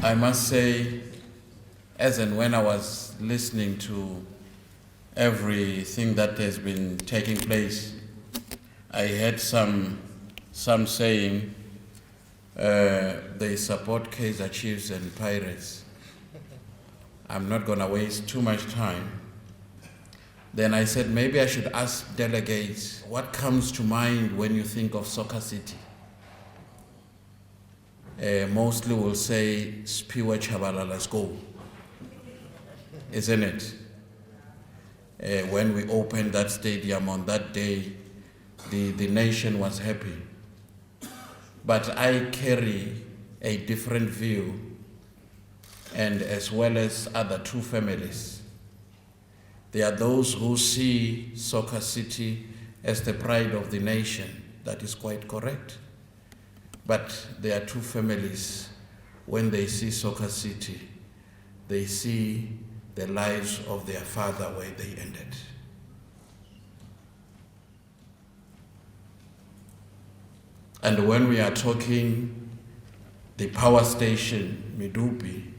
I must say, as and when I was listening to everything that has been taking place, I heard some saying they support Kaizer Chiefs and Pirates. I'm not going to waste too much time. Then I said maybe I should ask delegates what comes to mind when you think of Soccer City. Mostly will say Spiwa Chabala, let's go, isn't it? When we opened that stadium on that day, the nation was happy. But I carry a different view, and as well as other two families. There are those who see Soccer City as the pride of the nation. That is quite correct. But there are two families, when they see Soccer City, they see the lives of their father where they ended. And when we are talking the power station, Midupi,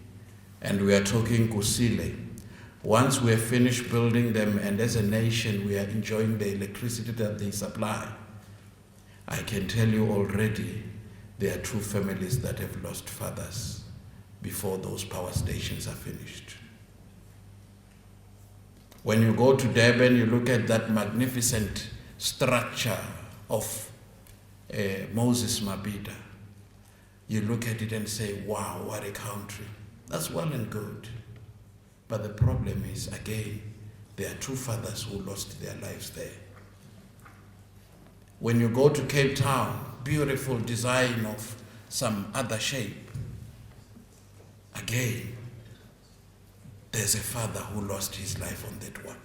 and we are talking Kusile, once we have finished building them and as a nation we are enjoying the electricity that they supply, I can tell you already there are two families that have lost fathers before those power stations are finished. When you go to Durban, you look at that magnificent structure of Moses Mabhida. You look at it and say, wow, what a country. That's well and good. But the problem is, again, there are two fathers who lost their lives there. When you go to Cape Town, beautiful design of some other shape, again, there's a father who lost his life on that one.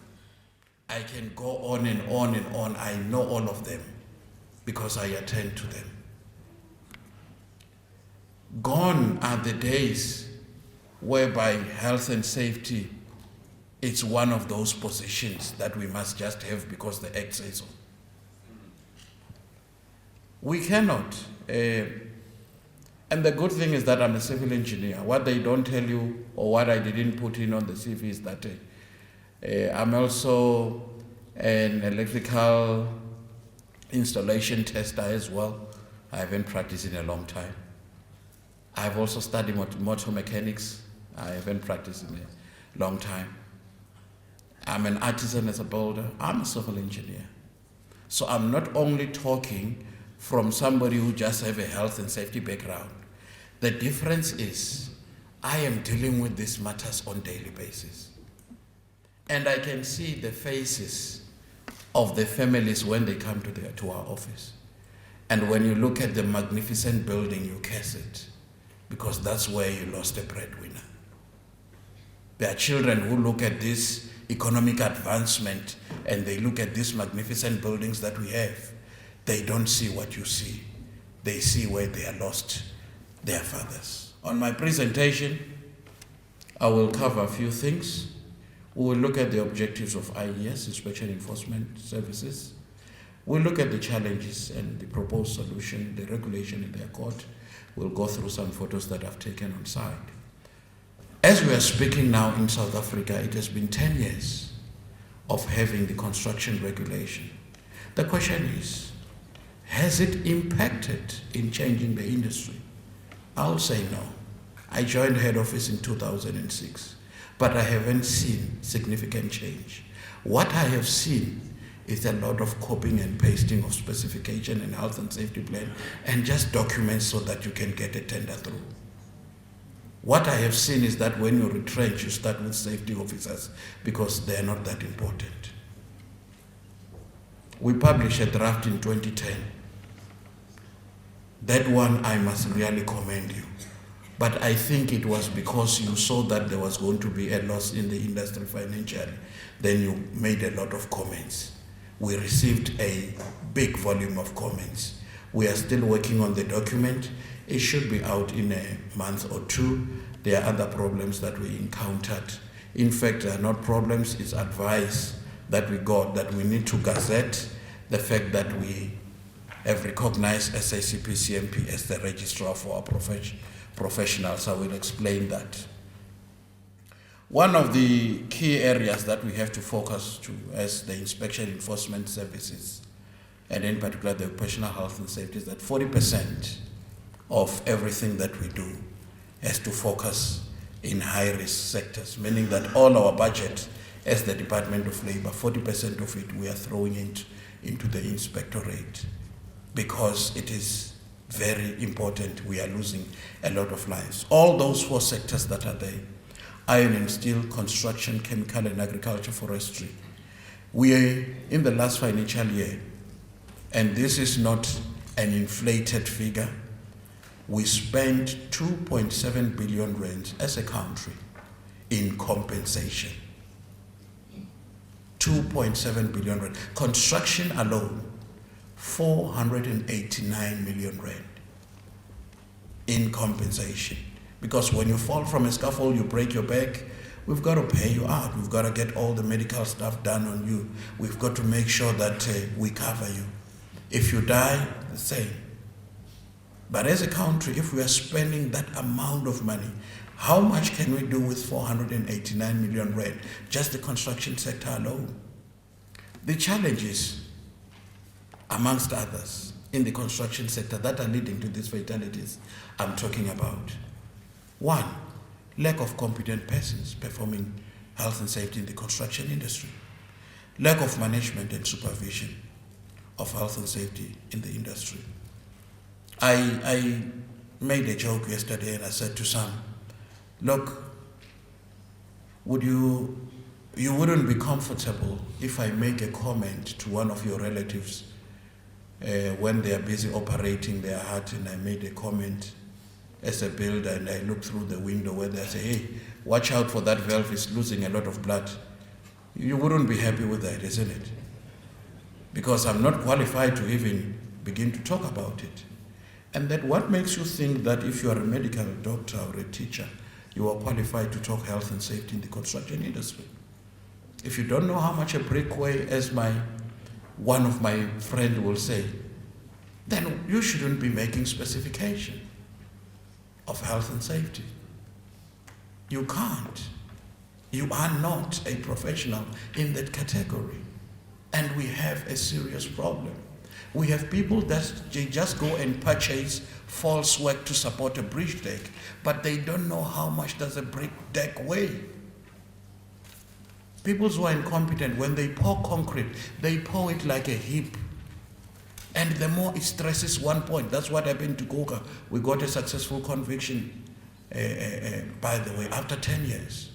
I can go on and on and on. I know all of them because I attend to them. Gone are the days whereby health and safety, it's one of those positions that we must just have because the Act says so. We cannot. And the good thing is that I'm a civil engineer. What they don't tell you, or what I didn't put in on the CV, is that I'm also an electrical installation tester as well. I haven't practiced in a long time. I've also studied motor mechanics. I haven't practiced in a long time. I'm an artisan as a builder. I'm a civil engineer. So I'm not only talking from somebody who just have a health and safety background. The difference is I am dealing with these matters on a daily basis. And I can see the faces of the families when they come to our office. And when you look at the magnificent building, you curse it, because that's where you lost a breadwinner. There are children who look at this economic advancement and they look at these magnificent buildings that we have. They don't see what you see. They see where they are lost their fathers. On my presentation, I will cover a few things. We will look at the objectives of IES, Inspection Enforcement Services. We'll look at the challenges and the proposed solution, the regulation in their court. We'll go through some photos that I've taken on site. As we are speaking now in South Africa, it has been 10 years of having the construction regulation. The question is, has it impacted in changing the industry? I'll say no. I joined head office in 2006, but I haven't seen significant change. What I have seen is a lot of copying and pasting of specification and health and safety plan and just documents so that you can get a tender through. What I have seen is that when you retrench, you start with safety officers because they're not that important. We published a draft in 2010. That one I must really commend you. But I think it was because you saw that there was going to be a loss in the industry financially. Then you made a lot of comments. We received a big volume of comments. We are still working on the document. It should be out in a month or two. There are other problems that we encountered. In fact, they are not problems, it's advice that we got that we need to gazette the fact that we have recognized SACP CMP as the registrar for our professionals. I will explain that. One of the key areas that we have to focus to as the inspection enforcement services, and in particular the occupational health and safety, is that 40% of everything that we do has to focus in high-risk sectors, meaning that all our budget as the Department of Labor, 40% of it we are throwing into the inspectorate, because it is very important. We are losing a lot of lives. All those 4 sectors that are there: iron and steel, construction, chemical and agriculture, forestry. We are in the last financial year, and this is not an inflated figure, we spent 2.7 billion rands as a country in compensation. 2.7 billion rand. Construction alone, 489 million rand in compensation. Because when you fall from a scaffold, you break your back, we've got to pay you out. We've got to get all the medical stuff done on you. We've got to make sure that we cover you. If you die, the same. But as a country, if we are spending that amount of money, how much can we do with 489 million rand, just the construction sector alone? The challenges, amongst others, in the construction sector that are leading to these fatalities I'm talking about. 1, lack of competent persons performing health and safety in the construction industry. Lack of management and supervision of health and safety in the industry. I made a joke yesterday and I said to some, look, you wouldn't be comfortable if I make a comment to one of your relatives when they are busy operating their hut, and I made a comment as a builder and I look through the window where they say, hey, watch out for that valve, it's losing a lot of blood. You wouldn't be happy with that, isn't it? Because I'm not qualified to even begin to talk about it. And that what makes you think that if you are a medical doctor or a teacher, you are qualified to talk health and safety in the construction industry? If you don't know how much a brick weighs, as one of my friends will say, then you shouldn't be making specification of health and safety. You can't. You are not a professional in that category. And we have a serious problem. We have people that they just go and purchase false work to support a bridge deck, but they don't know how much does a brick deck weigh. People who are incompetent, when they pour concrete, they pour it like a heap. And the more it stresses one point, that's what happened to Coca. We got a successful conviction, by the way, after 10 years.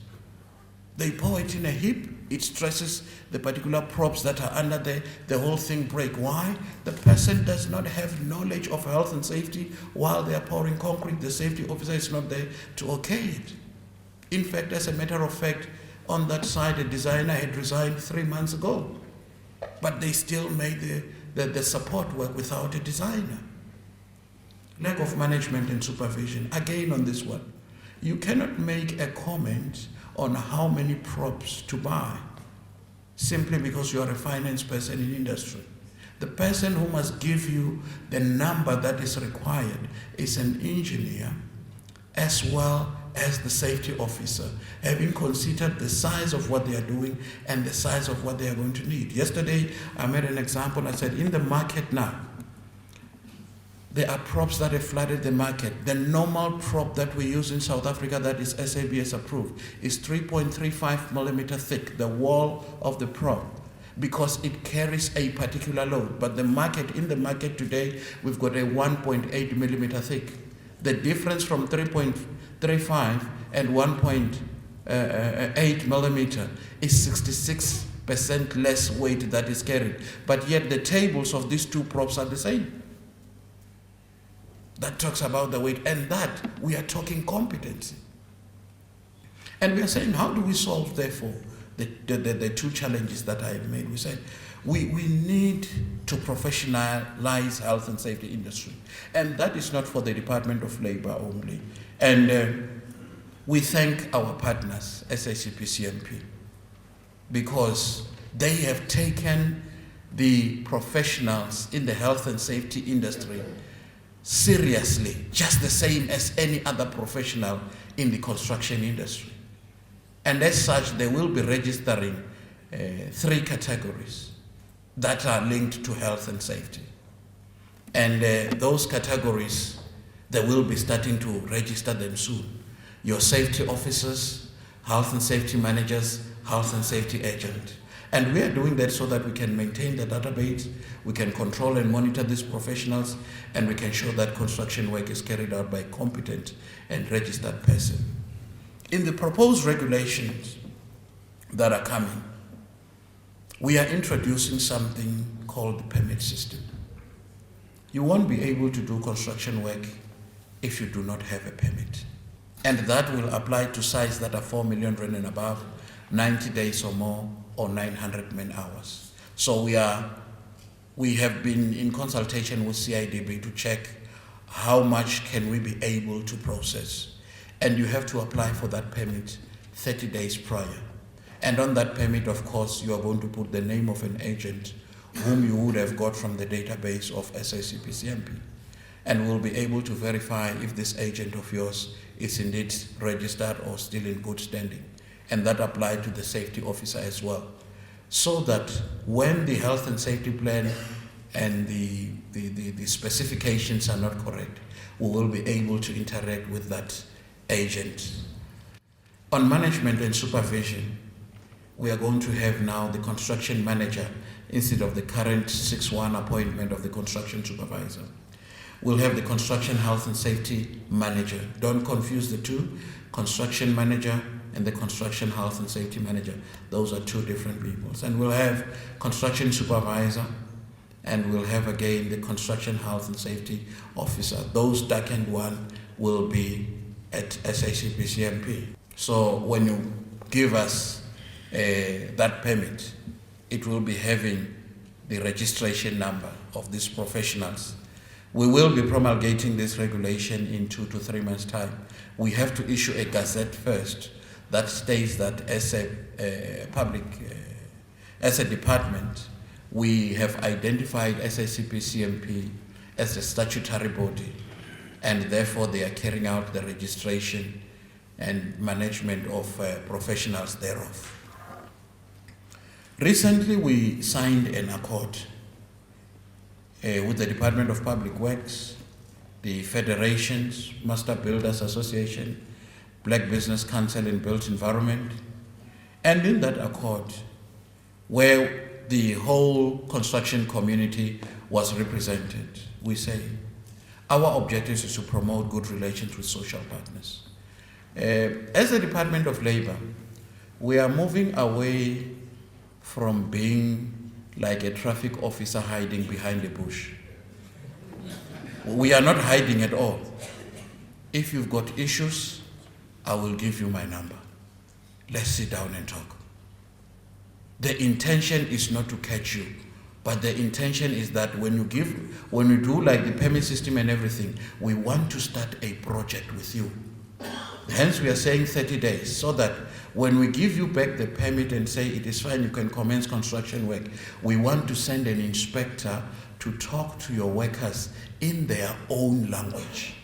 They pour it in a heap, it stresses the particular props that are under there, the whole thing break. Why? The person does not have knowledge of health and safety while they are pouring concrete. The safety officer is not there to okay it. In fact, as a matter of fact, on that side, a designer had resigned 3 months ago, but they still made the support work without a designer. Lack of management and supervision. Again on this one, you cannot make a comment on how many props to buy simply because you are a finance person in industry. The person who must give you the number that is required is an engineer as well as the safety officer, having considered the size of what they are doing and the size of what they are going to need. Yesterday, I made an example. I said, in the market now, there are props that have flooded the market. The normal prop that we use in South Africa that is SABS approved is 3.35 millimeter thick, the wall of the prop, because it carries a particular load. But in the market today, we've got a 1.8 millimeter thick. The difference from 3.35 and 1.8 millimeter is 66% less weight that is carried. But yet the tables of these two props are the same. That talks about the weight, and that we are talking competency. And we are saying, how do we solve, therefore, the two challenges that I have made? We said, we need to professionalize health and safety industry. And that is not for the Department of Labor only. And we thank our partners, SACP-CMP, because they have taken the professionals in the health and safety industry seriously, just the same as any other professional in the construction industry. And as such, they will be registering 3 categories that are linked to health and safety. And those categories, they will be starting to register them soon. Your safety officers, health and safety managers, health and safety agent. And we are doing that so that we can maintain the database, we can control and monitor these professionals, and we can show that construction work is carried out by a competent and registered person. In the proposed regulations that are coming, we are introducing something called the permit system. You won't be able to do construction work if you do not have a permit. And that will apply to sites that are 4 million rand and above, 90 days or more, or 900 man-hours. So we have been in consultation with CIDB to check how much can we be able to process. And you have to apply for that permit 30 days prior. And on that permit, of course, you are going to put the name of an agent whom you would have got from the database of SACP-CMP. And we'll be able to verify if this agent of yours is indeed registered or still in good standing. And that applies to the safety officer as well. So that when the health and safety plan and the specifications are not correct, we will be able to interact with that agent. On management and supervision, we are going to have now the construction manager instead of the current 6-1 appointment of the construction supervisor. We'll have the construction health and safety manager. Don't confuse the two. Construction manager and the construction health and safety manager. Those are 2 different people. And we'll have construction supervisor, and we'll have again the construction health and safety officer. Those second one will be at SACP-CMP. So when you give us that permit, it will be having the registration number of these professionals. We will be promulgating this regulation in 2 to 3 months' time. We have to issue a gazette first that states that as a department, we have identified SACP-CMP as a statutory body, and therefore they are carrying out the registration and management of professionals thereof. Recently, we signed an accord with the Department of Public Works, the Federations, Master Builders Association, Black Business Council and Built Environment, and in that accord, where the whole construction community was represented, we say our objective is to promote good relations with social partners. As the Department of Labor, we are moving away from being like a traffic officer hiding behind a bush. We are not hiding at all. If you've got issues, I will give you my number. Let's sit down and talk. The intention is not to catch you, but the intention is that when you do like the permit system and everything, we want to start a project with you. Hence we are saying 30 days, so that when we give you back the permit and say it is fine, you can commence construction work, we want to send an inspector to talk to your workers in their own language.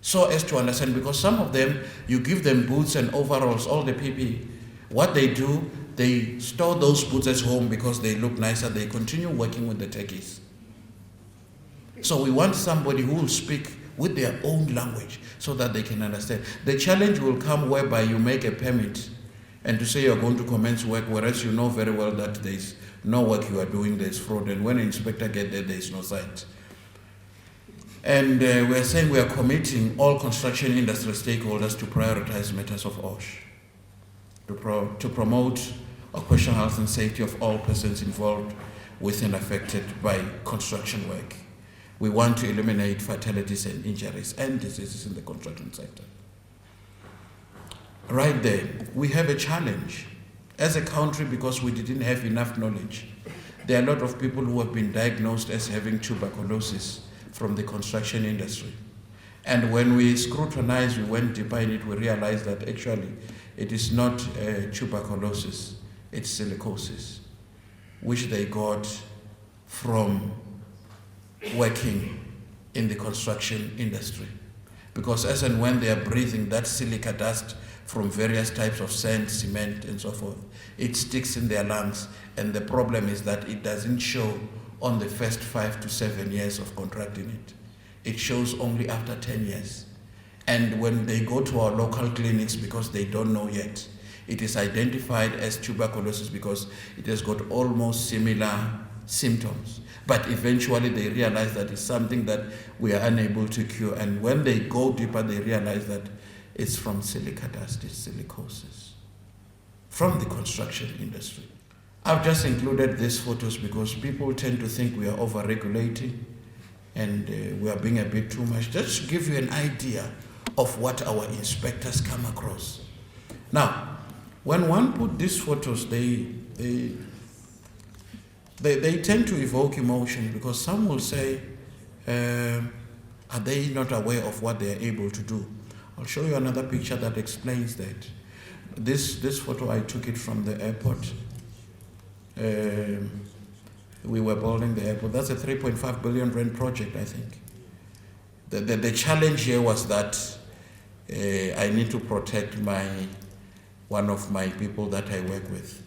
So as to understand, because some of them, you give them boots and overalls, all the PPE. What they do, they store those boots at home because they look nicer. They continue working with the techies. So we want somebody who will speak with their own language so that they can understand. The challenge will come whereby you make a permit and to say you're going to commence work, whereas you know very well that there's no work you are doing, there's fraud, and when an inspector gets there, there's no site. And we're saying we are committing all construction industry stakeholders to prioritize matters of OSH, to promote occupational health and safety of all persons involved with and affected by construction work. We want to eliminate fatalities and injuries and diseases in the construction sector. Right there, we have a challenge as a country because we didn't have enough knowledge. There are a lot of people who have been diagnosed as having tuberculosis from the construction industry. And when we scrutinized, we went deeper in it, we realized that actually it is not tuberculosis, it's silicosis, which they got from working in the construction industry. Because as and when they are breathing that silica dust from various types of sand, cement, and so forth, it sticks in their lungs. And the problem is that it doesn't show on the first 5 to 7 years of contracting it. It shows only after 10 years. And when they go to our local clinics, because they don't know yet, it is identified as tuberculosis because it has got almost similar symptoms. But eventually they realize that it's something that we are unable to cure. And when they go deeper, they realize that it's from silica dust, it's silicosis, from the construction industry. I've just included these photos because people tend to think we are over-regulating and we are being a bit too much. Just to give you an idea of what our inspectors come across. Now, when one put these photos, they tend to evoke emotion because some will say, are they not aware of what they are able to do? I'll show you another picture that explains that. This photo, I took it from the airport. We were building the airport. That's a 3.5 billion rand project, I think. The challenge here was that I need to protect one of my people that I work with.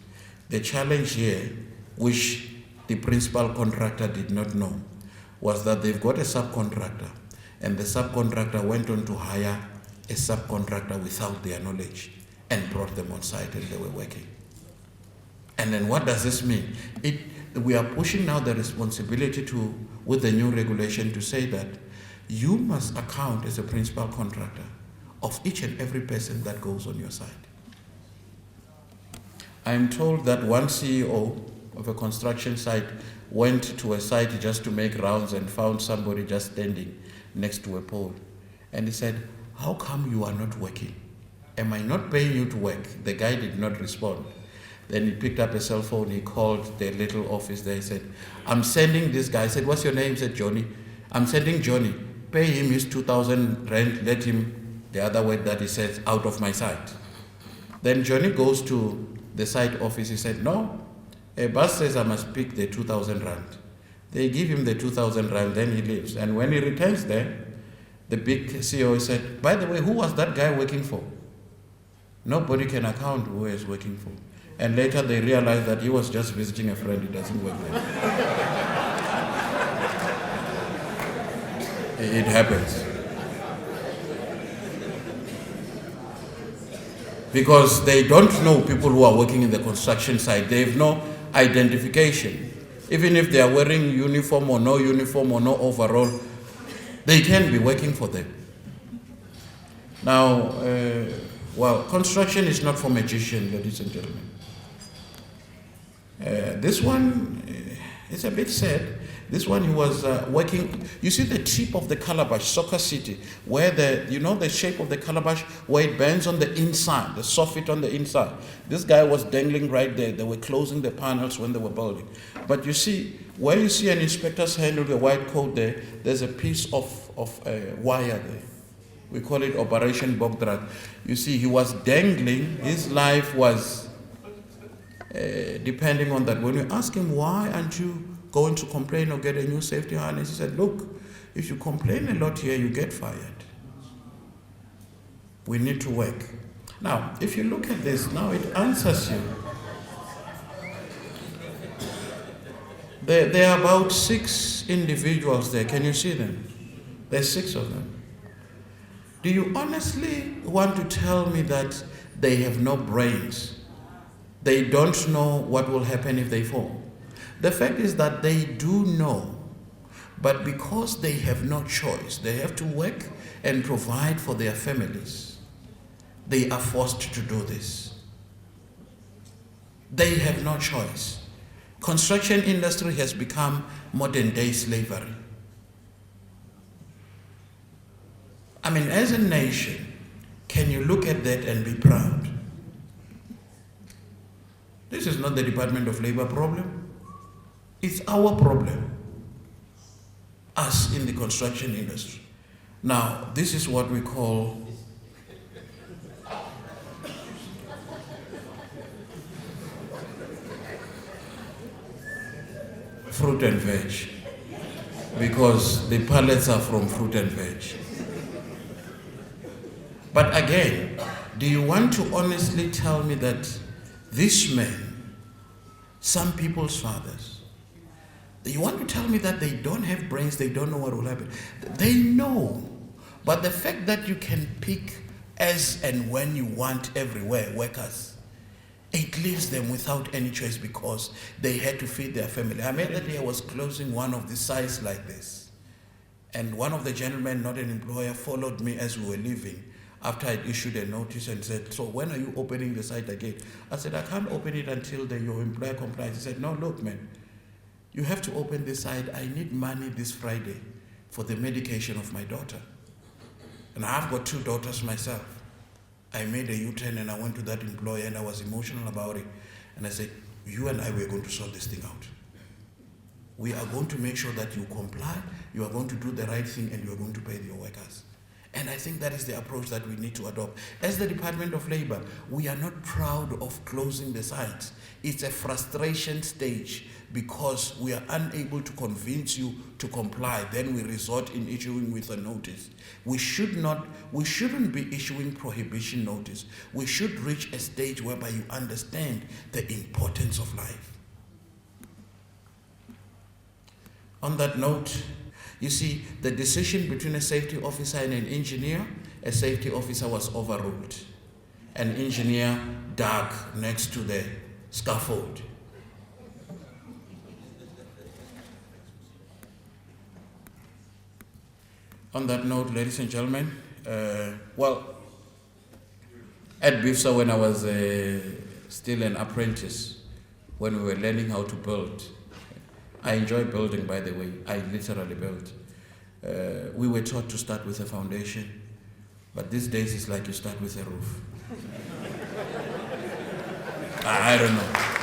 The challenge here, which the principal contractor did not know, was that they've got a subcontractor, and the subcontractor went on to hire a subcontractor without their knowledge and brought them on site and they were working. And then what does this mean? We are pushing now the responsibility with the new regulation to say that you must account as a principal contractor of each and every person that goes on your site. I'm told that one CEO of a construction site went to a site just to make rounds and found somebody just standing next to a pole. And he said, "How come you are not working? Am I not paying you to work?" The guy did not respond. Then he picked up a cell phone, he called the little office there, he said, "I'm sending this guy." I said, "What's your name?" He said, "Johnny." "I'm sending Johnny. Pay him his 2,000 rand, let him," the other word that he says, "out of my site." Then Johnny goes to the site office, he said, "No, a boss says I must pick the 2,000 rand. They give him the 2,000 rand, then he leaves. And when he returns there, the big CEO said, "By the way, who was that guy working for?" Nobody can account who he is working for. And later they realized that he was just visiting a friend, he doesn't work there. It happens. Because they don't know people who are working in the construction site. They have no identification. Even if they are wearing uniform or no overall, they can be working for them. Now, construction is not for magicians, ladies and gentlemen. This one is a bit sad. This one, he was working. You see the tip of the calabash, Soccer City, where the shape of the calabash, where it bends on the inside, the soffit on the inside. This guy was dangling right there. They were closing the panels when they were building. But you see, where you see an inspector's hand with a white coat there, there's a piece of wire there. We call it Operation Bogdrat. You see, he was dangling. His life was depending on that. When you ask him, "Why aren't you going to complain or get a new safety harness?" he said, "Look, if you complain a lot here, you get fired. We need to work." Now, if you look at this, now it answers you. There are about 6 individuals there. Can you see them? There's 6 of them. Do you honestly want to tell me that they have no brains? They don't know what will happen if they fall. The fact is that they do know, but because they have no choice, they have to work and provide for their families, they are forced to do this. They have no choice. Construction industry has become modern day slavery. I mean, as a nation, can you look at that and be proud? This is not the Department of Labor problem. It's our problem, us in the construction industry. Now, this is what we call fruit and veg. because the pallets are from fruit and veg. But again, do you want to honestly tell me that these men, some people's fathers, you want to tell me that they don't have brains, they don't know what will happen? They know. But the fact that you can pick as and when you want everywhere workers, it leaves them without any choice because they had to feed their family. I remember that day I was closing one of the sites like this, and one of the gentlemen, not an employer, followed me as we were leaving after I'd issued a notice and said, so when are you opening the site again? I said, I can't open it until your employer complies. He said, no, look, man, you have to open this site. I need money this Friday for the medication of my daughter. And I've got 2 daughters myself. I made a U-turn and I went to that employer and I was emotional about it. And I said, you and I, we're going to sort this thing out. We are going to make sure that you comply, you are going to do the right thing, and you are going to pay your workers. And I think that is the approach that we need to adopt. As the Department of Labor, we are not proud of closing the sites. It's a frustration stage because we are unable to convince you to comply. Then we resort in issuing with a notice. We shouldn't be issuing prohibition notice. We should reach a stage whereby you understand the importance of life. On that note, you see, the decision between a safety officer and an engineer, a safety officer was overruled. An engineer dug next to the scaffold. On that note, ladies and gentlemen, at BIFSA when I was still an apprentice, when we were learning how to build, I enjoy building, by the way. I literally build. We were taught to start with a foundation, but these days it's like you start with a roof. I don't know.